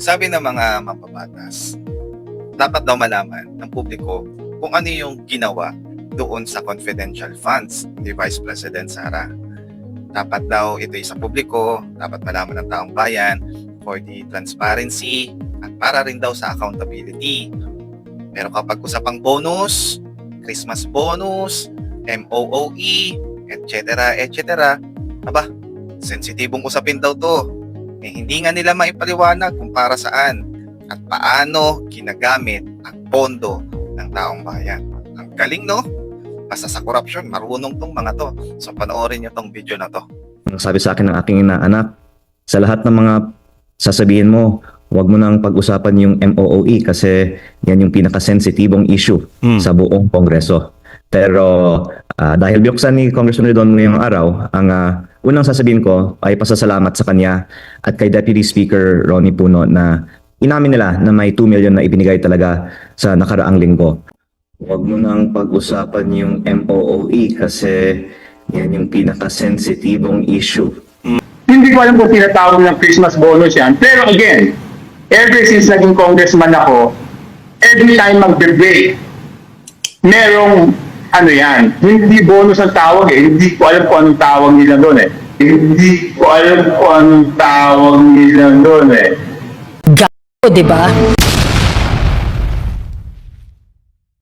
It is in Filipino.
Sabi ng mga mambabatas, dapat daw malaman ng publiko kung ano yung ginawa doon sa confidential funds ni Vice President Sara. Dapat daw ito sa publiko, dapat malaman ng taong bayan for the transparency at para rin daw sa accountability. Pero kapag usapang bonus, Christmas bonus, MOOE, etc., aba, sensitibong usapin daw to. Hindi nga nila maipaliwanag kung para saan at paano ginagamit ang pondo ng taong bayan. Ang galing, no? Basta sa korupsyon, marunong tong mga to. So panoorin nyo tong video na to. Sabi sa akin ng aking inaanak, sa lahat ng mga sasabihin mo, huwag mo nang pag-usapan yung MOOE kasi yan yung pinaka-sensitibong issue sa buong Kongreso. Pero dahil biyoksan ni Congressman Redon ngayong araw, ang unang sasabihin ko ay pasasalamat sa kanya at kay Deputy Speaker Ronnie Puno na inamin nila na may 2 million na ibinigay talaga sa nakaraang linggo. Huwag mo nang pag-usapan yung MOOE kasi yan yung pinaka-sensitibong issue. Hindi ko alam kung tinatawag ng Christmas bonus yan. Pero again, ever since naging congressman ako, every time mag-debate, merong ano yan, hindi bonus ang tawag eh. Hindi ko alam kung anong tawag nila doon eh. Hindi ko alam kung anong tawag nila doon eh. Gago, di ba?